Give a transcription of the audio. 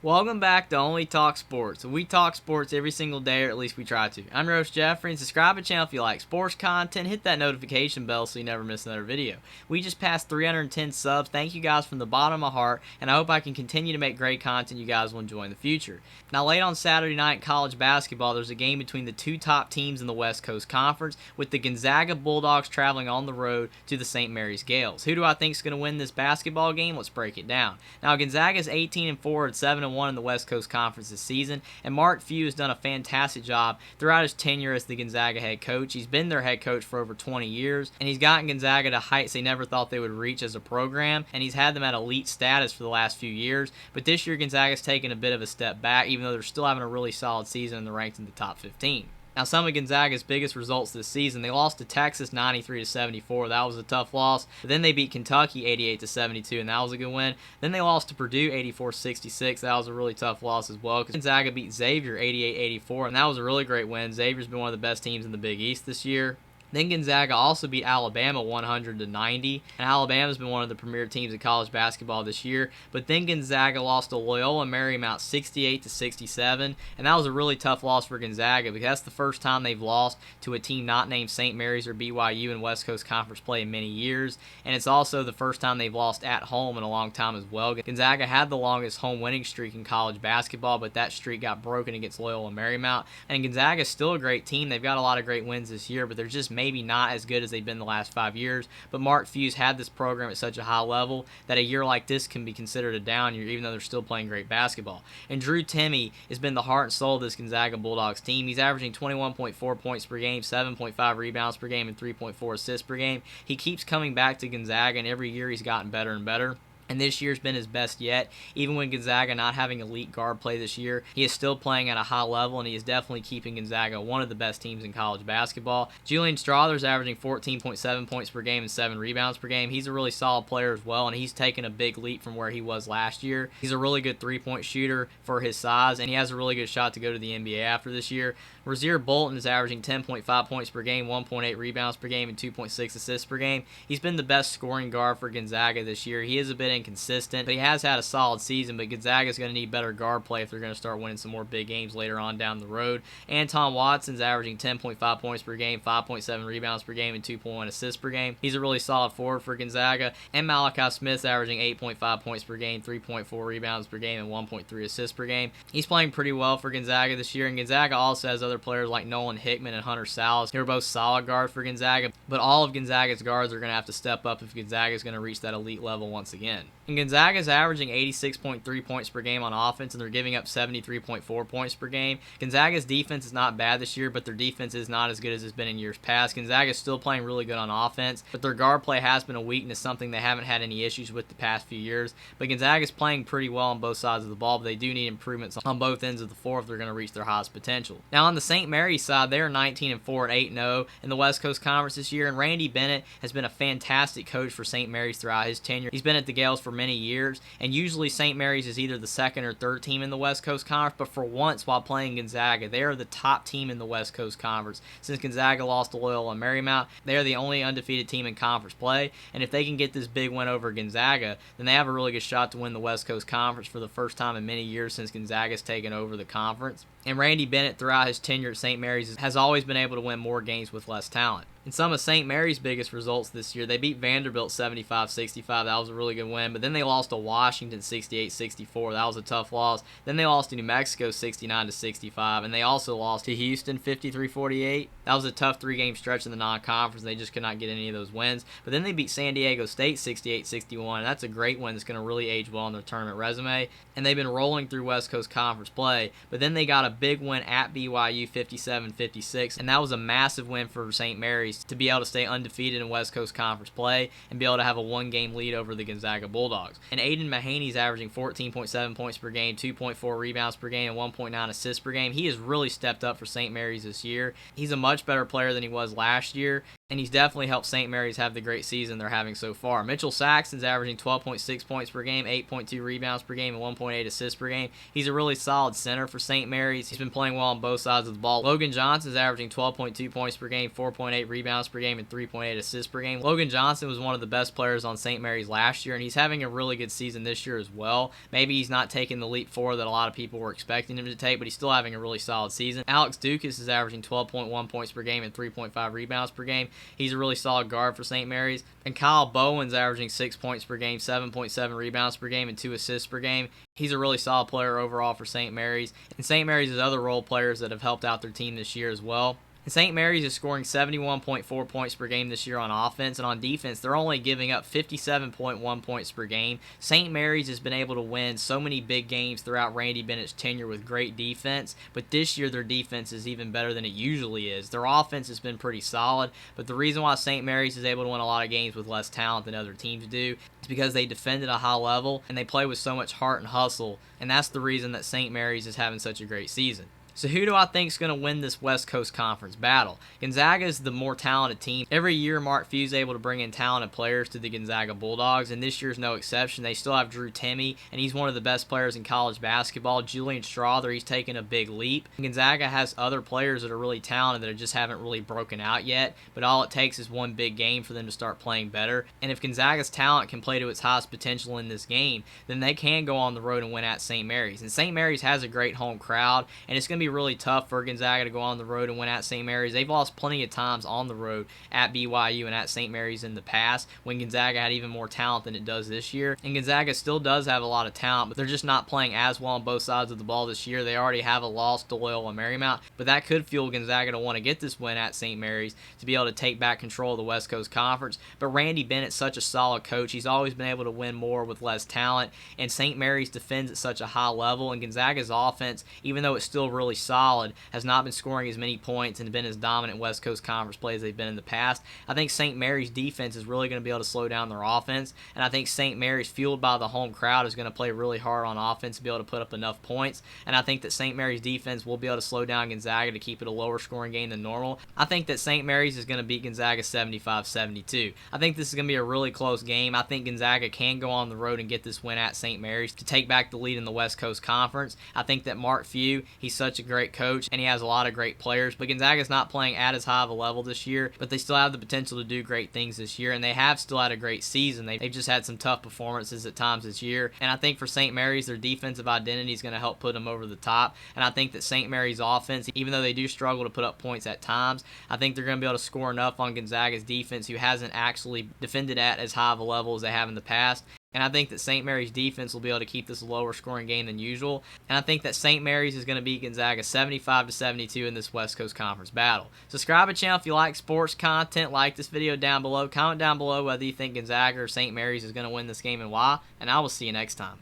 Welcome back to Only Talk Sports. We talk sports every single day, or at least we try to. I'm your host, Jeffrey, and subscribe to the channel if you like sports content. Hit that notification bell so you never miss another video. We just passed 310 subs. Thank you guys from the bottom of my heart, and I hope I can continue to make great content you guys will enjoy in the future. Now, late on Saturday night in college basketball, there's a game between the two top teams in the West Coast Conference, with the Gonzaga Bulldogs traveling on the road to the St. Mary's Gales. Who do I think is going to win this basketball game? Let's break it down. Now, Gonzaga is 18-4 at 7-1 in the West Coast Conference this season, and Mark Few has done a fantastic job throughout his tenure as the Gonzaga head coach. He's been their head coach for over 20 years, and he's gotten Gonzaga to heights they never thought they would reach as a program, and he's had them at elite status for the last few years. But this year, Gonzaga's taken a bit of a step back, even though they're still having a really solid season and they're ranked in the top 15. Now, some of Gonzaga's biggest results this season, they lost to Texas 93-74. That was a tough loss. But then they beat Kentucky 88-72, and that was a good win. Then they lost to Purdue 84-66. That was a really tough loss as well, because Gonzaga beat Xavier 88-84, and that was a really great win. Xavier's been one of the best teams in the Big East this year. Then Gonzaga also beat Alabama 100-90, and Alabama's been one of the premier teams in college basketball this year. But then Gonzaga lost to Loyola Marymount 68-67, and that was a really tough loss for Gonzaga because that's the first time they've lost to a team not named St. Mary's or BYU in West Coast Conference play in many years, and it's also the first time they've lost at home in a long time as well. Gonzaga had the longest home winning streak in college basketball, but that streak got broken against Loyola Marymount, and Gonzaga's still a great team. They've got a lot of great wins this year, but they're just maybe not as good as they've been the last 5 years. But Mark Few's had this program at such a high level that a year like this can be considered a down year, even though they're still playing great basketball. And Drew Timme has been the heart and soul of this Gonzaga Bulldogs team. He's averaging 21.4 points per game, 7.5 rebounds per game, and 3.4 assists per game. He keeps coming back to Gonzaga, and every year he's gotten better and better. And this year's been his best yet. Even when Gonzaga not having elite guard play this year, he is still playing at a high level, and he is definitely keeping Gonzaga one of the best teams in college basketball. Julian Strawther's averaging 14.7 points per game and 7 rebounds per game. He's a really solid player as well, and he's taken a big leap from where he was last year. He's a really good three-point shooter for his size, and he has a really good shot to go to the NBA after this year. Rasir Bolton is averaging 10.5 points per game, 1.8 rebounds per game, and 2.6 assists per game. He's been the best scoring guard for Gonzaga this year. He is a bit inconsistent, but he has had a solid season. But Gonzaga's going to need better guard play if they're going to start winning some more big games later on down the road. Anton Watson's averaging 10.5 points per game, 5.7 rebounds per game, and 2.1 assists per game. He's a really solid forward for Gonzaga. And Malachi Smith's averaging 8.5 points per game, 3.4 rebounds per game, and 1.3 assists per game. He's playing pretty well for Gonzaga this year, and Gonzaga also has other players like Nolan Hickman and Hunter Salas. They're both solid guards for Gonzaga, but all of Gonzaga's guards are going to have to step up if Gonzaga is going to reach that elite level once again. And Gonzaga's averaging 86.3 points per game on offense, and they're giving up 73.4 points per game. Gonzaga's defense is not bad this year, but their defense is not as good as it's been in years past. Gonzaga's still playing really good on offense, but their guard play has been a weakness, something they haven't had any issues with the past few years. But Gonzaga's playing pretty well on both sides of the ball, but they do need improvements on both ends of the floor if they're going to reach their highest potential. Now, on the St. Mary's side, they're 19-4 at 8-0 in the West Coast Conference this year, and Randy Bennett has been a fantastic coach for St. Mary's throughout his tenure. He's been at the Gales for many years, and usually St. Mary's is either the second or third team in the West Coast Conference, but for once while playing Gonzaga, they are the top team in the West Coast Conference. Since Gonzaga lost to Loyola Marymount, they are the only undefeated team in conference play, and if they can get this big win over Gonzaga, then they have a really good shot to win the West Coast Conference for the first time in many years since Gonzaga's taken over the conference. And Randy Bennett, throughout his tenure at St. Mary's, has always been able to win more games with less talent. In some of St. Mary's biggest results this year, they beat Vanderbilt 75-65. That was a really good win. But then they lost to Washington 68-64. That was a tough loss. Then they lost to New Mexico 69-65. And they also lost to Houston 53-48. That was a tough three-game stretch in the non-conference. They just could not get any of those wins. But then they beat San Diego State 68-61. And that's a great win that's going to really age well on their tournament resume. And they've been rolling through West Coast Conference play. But then they got a big win at BYU 57-56. And that was a massive win for St. Mary's to be able to stay undefeated in West Coast Conference play and be able to have a one-game lead over the Gonzaga Bulldogs. And Aiden Mahaney's averaging 14.7 points per game, 2.4 rebounds per game, and 1.9 assists per game. He has really stepped up for St. Mary's this year. He's a much better player than he was last year. and he's definitely helped St. Mary's have the great season they're having so far. Mitchell Saxton's averaging 12.6 points per game, 8.2 rebounds per game, and 1.8 assists per game. He's a really solid center for St. Mary's. He's been playing well on both sides of the ball. Logan Johnson's averaging 12.2 points per game, 4.8 rebounds per game, and 3.8 assists per game. Logan Johnson was one of the best players on St. Mary's last year, and he's having a really good season this year as well. Maybe he's not taking the leap forward that a lot of people were expecting him to take, but he's still having a really solid season. Alex Dukas is averaging 12.1 points per game and 3.5 rebounds per game. He's a really solid guard for St. Mary's. And Kyle Bowen's averaging 6 points per game, 7.7 rebounds per game, and 2 assists per game. He's a really solid player overall for St. Mary's. And St. Mary's has other role players that have helped out their team this year as well. And St. Mary's is scoring 71.4 points per game this year on offense, and on defense, they're only giving up 57.1 points per game. St. Mary's has been able to win so many big games throughout Randy Bennett's tenure with great defense, but this year their defense is even better than it usually is. Their offense has been pretty solid, but the reason why St. Mary's is able to win a lot of games with less talent than other teams do is because they defend at a high level, and they play with so much heart and hustle, and that's the reason that St. Mary's is having such a great season. So who do I think is going to win this West Coast Conference battle? Gonzaga is the more talented team. Every year, Mark Few is able to bring in talented players to the Gonzaga Bulldogs, and this year's no exception. They still have Drew Timme, and he's one of the best players in college basketball. Julian Strawther, he's taken a big leap. Gonzaga has other players that are really talented that just haven't really broken out yet, but all it takes is one big game for them to start playing better. And if Gonzaga's talent can play to its highest potential in this game, then they can go on the road and win at St. Mary's. And St. Mary's has a great home crowd, and it's going to be really tough for Gonzaga to go on the road and win at St. Mary's. They've lost plenty of times on the road at BYU and at St. Mary's in the past when Gonzaga had even more talent than it does this year. And Gonzaga still does have a lot of talent, but they're just not playing as well on both sides of the ball this year. They already have a loss to Loyola Marymount, but that could fuel Gonzaga to want to get this win at St. Mary's to be able to take back control of the West Coast Conference. But Randy Bennett's such a solid coach. He's always been able to win more with less talent, and St. Mary's defends at such a high level, and Gonzaga's offense, even though it's still really solid, has not been scoring as many points and been as dominant West Coast Conference play as they've been in the past. I think St. Mary's defense is really going to be able to slow down their offense, and I think St. Mary's, fueled by the home crowd, is going to play really hard on offense to be able to put up enough points, and I think that St. Mary's defense will be able to slow down Gonzaga to keep it a lower scoring game than normal. I think that St. Mary's is going to beat Gonzaga 75-72. I think this is going to be a really close game. I think Gonzaga can go on the road and get this win at St. Mary's to take back the lead in the West Coast Conference. I think that Mark Few, he's such a great coach, and he has a lot of great players, but Gonzaga's not playing at as high of a level this year, but they still have the potential to do great things this year, and they have still had a great season. They've just had some tough performances at times this year, and I think for St. Mary's, their defensive identity is going to help put them over the top, and I think that St. Mary's offense, even though they do struggle to put up points at times, I think they're going to be able to score enough on Gonzaga's defense, who hasn't actually defended at as high of a level as they have in the past. And I think that St. Mary's defense will be able to keep this a lower scoring game than usual. And I think that St. Mary's is going to beat Gonzaga 75-72 in this West Coast Conference battle. Subscribe to the channel if you like sports content. Like this video down below. Comment down below whether you think Gonzaga or St. Mary's is going to win this game and why. And I will see you next time.